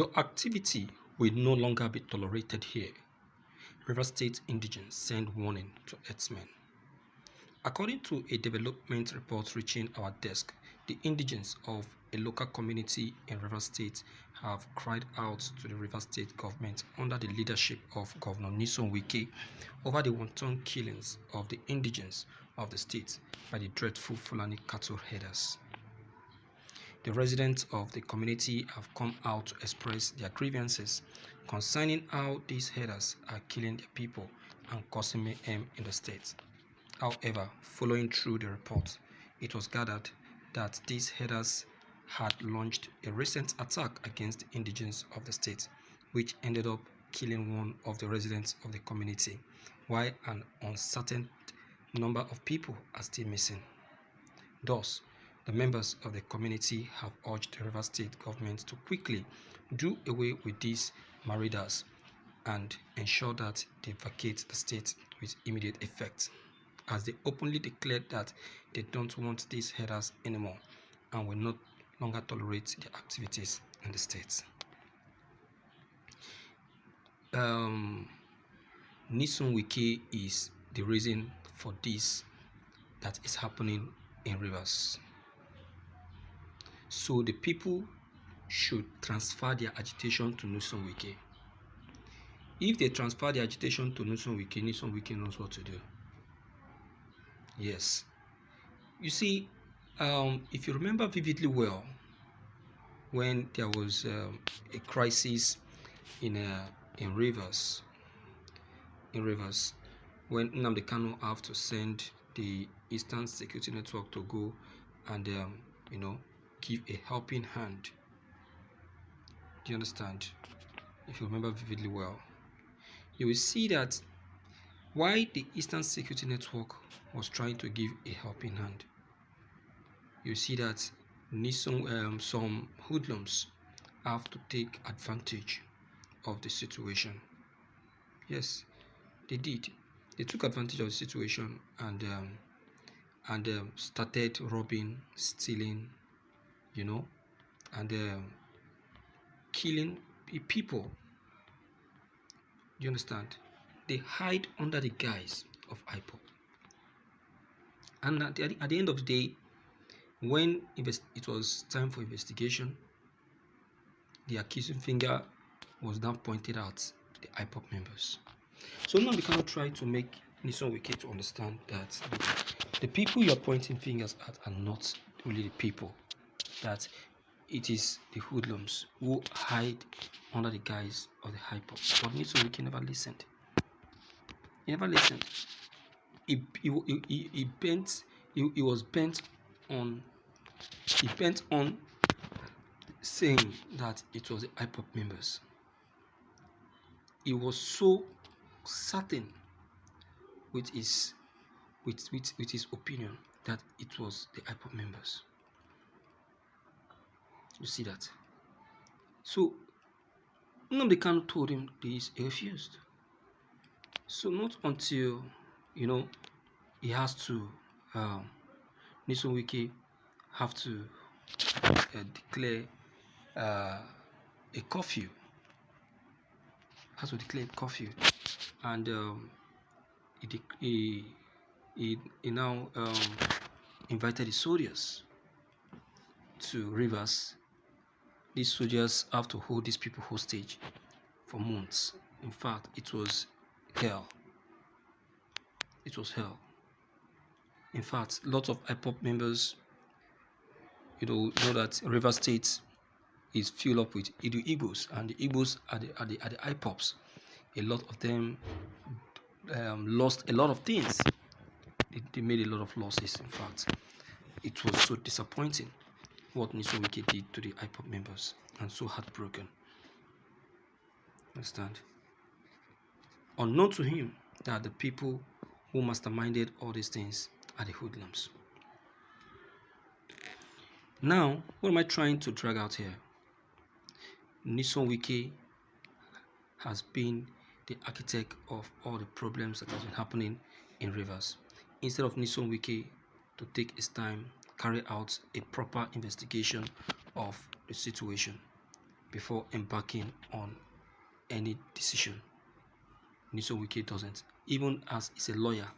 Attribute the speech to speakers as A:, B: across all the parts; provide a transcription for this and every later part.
A: Your activity will no longer be tolerated here. River State Indigines send warning to Herdsmen. According to a development report reaching our desk, the indigents of a local community in River State have cried out to the River State government under the leadership of Governor Nyesom Wike over the wanton killings of the indigents of the state by the dreadful Fulani cattle herders. The residents of the community have come out to express their grievances concerning how these herders are killing their people and causing mayhem in the state. However, following through the report, it was gathered that these herders had launched a recent attack against the indigents of the state, which ended up killing one of the residents of the community, while an uncertain number of people are still missing. Thus, the members of the community have urged the River State government to quickly do away with these marauders and ensure that they vacate the state with immediate effect, as they openly declared that they don't want these herders anymore and will not longer tolerate their activities in the state. Nyesom Wike is the reason for this that is happening in Rivers. So the people should transfer their agitation to Nyesom Wike. If they transfer the agitation to Nyesom Wike knows what to do. Yes. You see, if you remember vividly well, when there was a crisis in Rivers, when Nnamdi Kanu have to send the Eastern Security Network to go and give a helping hand. Do you understand? If you remember vividly well, you will see that why the Eastern Security Network was trying to give a helping hand. You see that some hoodlums have to take advantage of the situation. Yes, they did. They took advantage of the situation and started robbing, stealing, and killing people. You understand? They hide under the guise of IPOP. And at the end of the day, when it was time for investigation, the accusing finger was now pointed at the IPOP members. So now we cannot try to make Nyesom Wike to understand that the people you are pointing fingers at are not really the people, that it is the hoodlums who hide under the guise of the IPOP. But Nyesom Wike never listened. He never listened. He was bent on saying that it was the IPOP members. He was so certain with his opinion that it was the IPOP members. You see that? So Nnamdi Kanu told him this, he refused. So not until he has to Nyesom Wike have to declare a curfew. Has to declare a curfew, and he now invited the soldiers to Rivers. These soldiers have to hold these people hostage for months. In fact, it was hell. It was hell. In fact, lots of IPOP members, know that River State is filled up with Igbos, and the Igbos are the IPOPs. A lot of them lost a lot of things. They made a lot of losses. In fact, it was so disappointing what Nyesom Wike did to the IPOP members, and so heartbroken. Understand? Unknown to him that the people who masterminded all these things are the hoodlums. Now, what am I trying to drag out here? Nyesom Wike has been the architect of all the problems that have been happening in Rivers. Instead of Nyesom Wike to take his time, carry out a proper investigation of the situation, before embarking on any decision. Nyesom Wike doesn't. Even as he's a lawyer,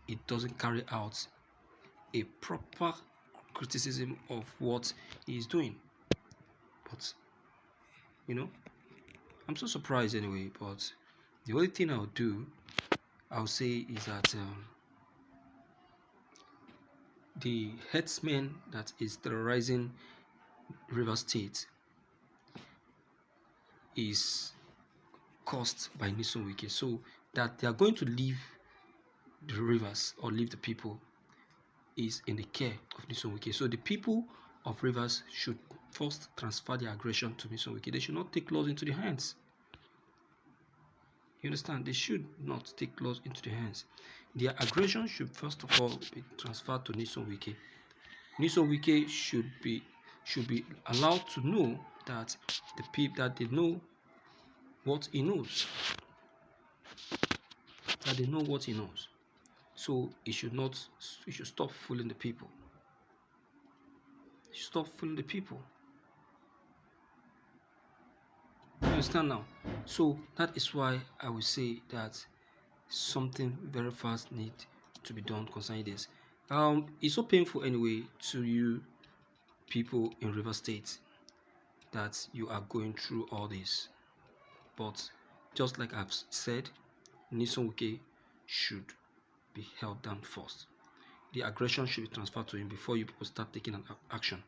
A: it doesn't carry out a proper criticism of what he is doing. But I'm so surprised anyway. But the only thing I'll say is that the herdsmen that is terrorizing River State is caused by Nyesom Wike, so that they are going to leave the rivers or leave the people is in the care of Nyesom Wike. So the people of rivers should first transfer their aggression to Nyesom Wike. They should not take laws into their hands. You understand? They should not take laws into their hands. Their aggression should first of all be transferred to Nyesom Wike. Nyesom Wike should be allowed to know that the people that they know what he knows. That they know what he knows. So he should stop fooling the people. He should stop fooling the people. You understand now? So that is why I will say that something very fast needs to be done concerning this. It's so painful anyway to you people in River State that you are going through all this. But just like I've said, Nyesom Wike should be held down first. The aggression should be transferred to him before you people start taking an action.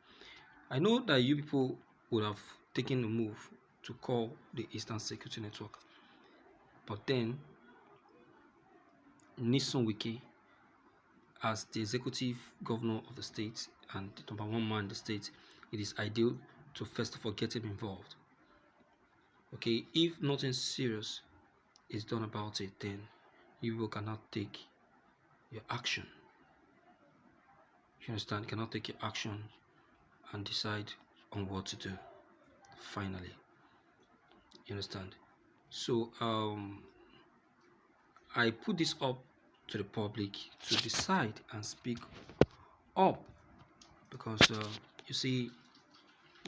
A: I know that you people would have taken the move to call the Eastern Security Network, but then Nyesom Wike, as the executive governor of the state and the number one man in the state, it is ideal to first of all get him involved. Okay, if nothing serious is done about it, then you cannot take your action. You understand? You cannot take your action and decide on what to do finally. You understand? So I put this up to the public to decide and speak up, because you see,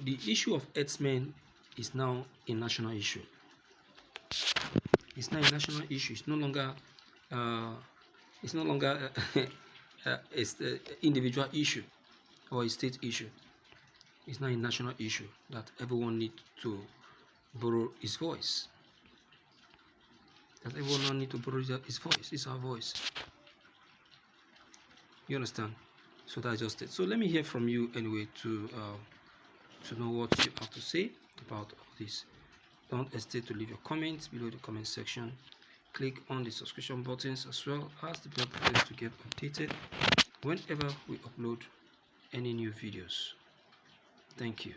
A: the issue of herdsmen is now a national issue. It's now a national issue. It's no longer it's the individual issue or a state issue. It's now a national issue that everyone needs to borrow his voice. That everyone needs to borrow his voice. It's our voice. You understand? So that's just it. So let me hear from you anyway to know what you have to say about all this. Don't hesitate to leave your comments below the comment section. Click on the subscription buttons as well as the bell button to get updated whenever we upload any new videos. Thank you.